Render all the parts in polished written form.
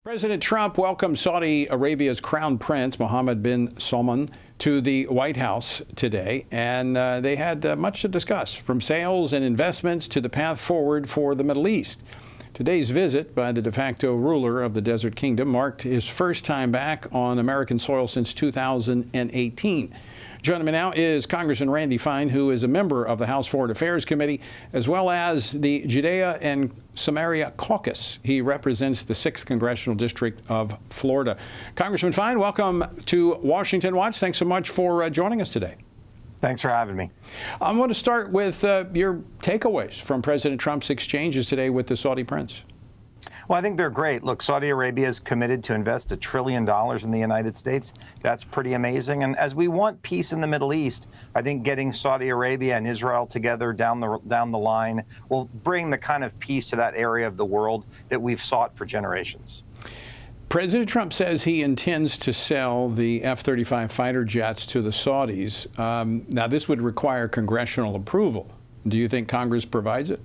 President Trump welcomed Saudi Arabia's Crown Prince Mohammed bin Salman to the White House today, and they had much to discuss, from sales and investments to the path forward for the Middle East. Today's visit by the de facto ruler of the Desert Kingdom marked his first time back on American soil since 2018. Joining me now is Congressman Randy Fine, who is a member of the House Foreign Affairs Committee, as well as the Judea and Samaria Caucus. He represents the 6th Congressional District of Florida. Congressman Fine, welcome to Washington Watch. Thanks so much for joining us today. Thanks for having me. I want to start with your takeaways from President Trump's exchanges today with the Saudi prince. Well, I think they're great. Look, Saudi Arabia is committed to invest $1 trillion in the United States. That's pretty amazing. And as we want peace in the Middle East, I think getting Saudi Arabia and Israel together down the line will bring the kind of peace to that area of the world that we've sought for generations. President Trump says he intends to sell the F-35 fighter jets to the Saudis. Now, this would require congressional approval. Do you think Congress provides it?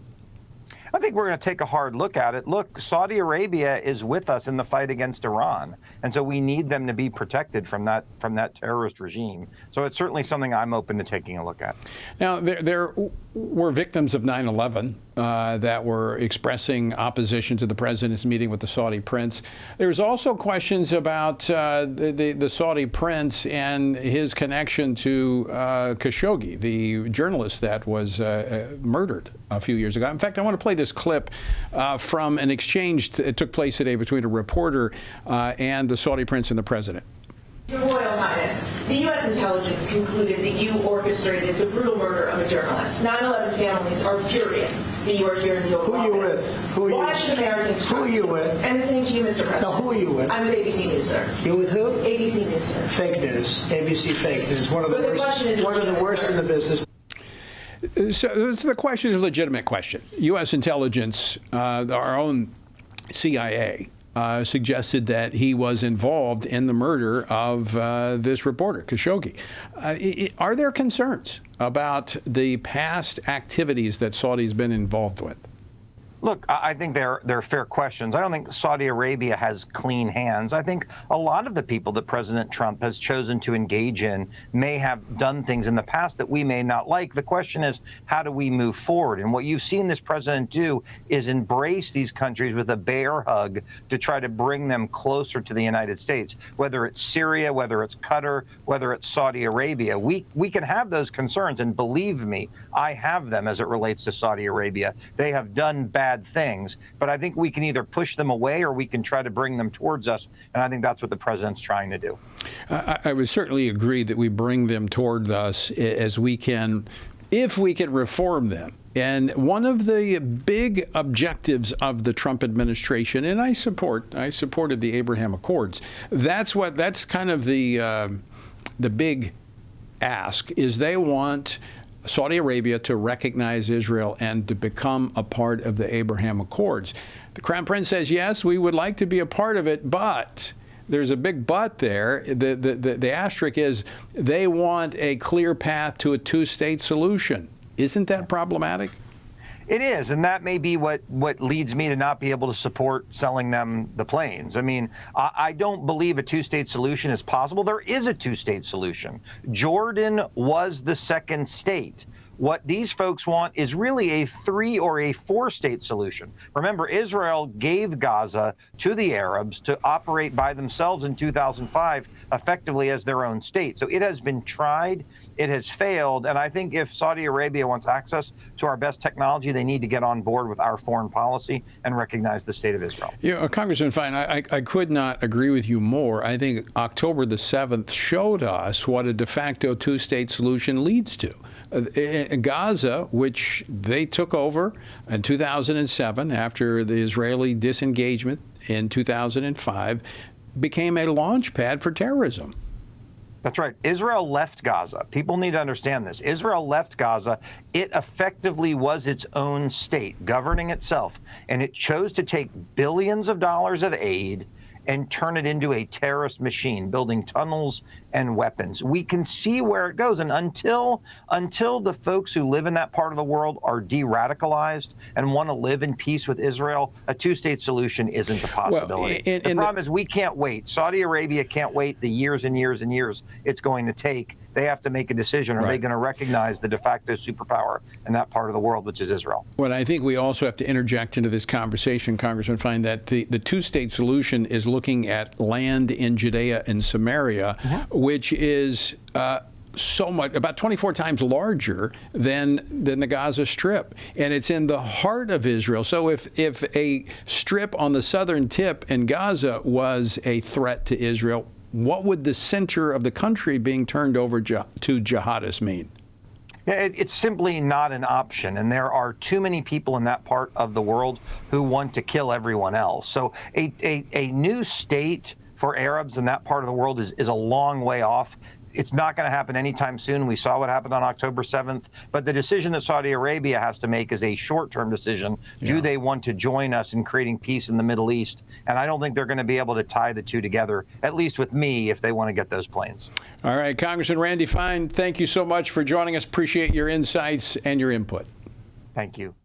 I think we're going to take a hard look at it. Look, Saudi Arabia is with us in the fight against Iran, and so we need them to be protected from that terrorist regime. So it's certainly something I'm open to taking a look at. Now, there were victims of 9/11 that were expressing opposition to the president's meeting with the Saudi prince. There's also questions about the Saudi prince and his connection to Khashoggi, the journalist that was murdered a few years ago. In fact, I want to play this clip from an exchange that took place today between a reporter and the Saudi prince and the president. Your Royal Highness, the U.S. intelligence concluded that you orchestrated the brutal murder of a journalist. 9/11 families are furious that you are here in the Oval Office. Who are you with? Who are you? Why should Americans Who are you with? And the same to you, Mr. President. Now, who are you with? I'm with ABC News, sir. You're with who? ABC News, sir. Fake news. ABC fake news. One of the But the worst. question is One of the worst in the business. So the question is a legitimate question. U.S. intelligence, our own CIA, suggested that he was involved in the murder of this reporter, Khashoggi. Are there concerns about the past activities that Saudi's been involved with? Look, I think they're fair questions. I don't think Saudi Arabia has clean hands. I think a lot of the people that President Trump has chosen to engage in may have done things in the past that we may not like. The question is, how do we move forward? And what you've seen this president do is embrace these countries with a bear hug to try to bring them closer to the United States, whether it's Syria, whether it's Qatar, whether it's Saudi Arabia. We can have those concerns, and believe me, I have them as it relates to Saudi Arabia. They have done bad things, but I think we can either push them away or we can try to bring them towards us, and I think that's what the president's trying to do. I would certainly agree that we bring them toward us as we can, if we can reform them. And one of the big objectives of the Trump administration, and I supported the Abraham Accords. That's kind of the big ask, is they want Saudi Arabia to recognize Israel and to become a part of the Abraham Accords. The Crown Prince says, yes, we would like to be a part of it, but there's a big but there. The asterisk is they want a clear path to a two-state solution. Isn't that problematic? It is, and that may be what leads me to not be able to support selling them the planes. I mean, I don't believe a two-state solution is possible. There is a two-state solution. Jordan was the second state. What these folks want is really a 3 or a 4-state solution. Remember, Israel gave Gaza to the Arabs to operate by themselves in 2005, effectively as their own state. So it has been tried, it has failed, and I think if Saudi Arabia wants access to our best technology, they need to get on board with our foreign policy and recognize the state of Israel. Congressman Fine, I could not agree with you more. I think October the 7th showed us what a de facto two-state solution leads to. Gaza, which they took over in 2007 after the Israeli disengagement in 2005, became a launch pad for terrorism. That's right. Israel left Gaza. People need to understand this. Israel left Gaza. It effectively was its own state, governing itself, and it chose to take billions of dollars of aid and turn it into a terrorist machine, building tunnels and weapons. We can see where it goes. And until the folks who live in that part of the world are de-radicalized and want to live in peace with Israel, a two-state solution isn't a possibility. The problem is we can't wait. Saudi Arabia can't wait the years and years and years it's going to take. They have to make a decision. Are they going to recognize the de facto superpower in that part of the world, which is Israel? Well, I think we also have to interject into this conversation, Congressman Fine, that the two-state solution is looking at land in Judea and Samaria, which is so much, about 24 times larger than the Gaza Strip. And it's in the heart of Israel. So if a strip on the southern tip in Gaza was a threat to Israel, what would the center of the country being turned over to jihadists mean? Yeah, it's simply not an option. And there are too many people in that part of the world who want to kill everyone else. So a new state for Arabs in that part of the world is a long way off. It's not going to happen anytime soon. We saw what happened on October 7th. But the decision that Saudi Arabia has to make is a short-term decision. Yeah. Do they want to join us in creating peace in the Middle East? And I don't think they're going to be able to tie the two together, at least with me, if they want to get those planes. All right, Congressman Randy Fine, thank you so much for joining us. Appreciate your insights and your input. Thank you.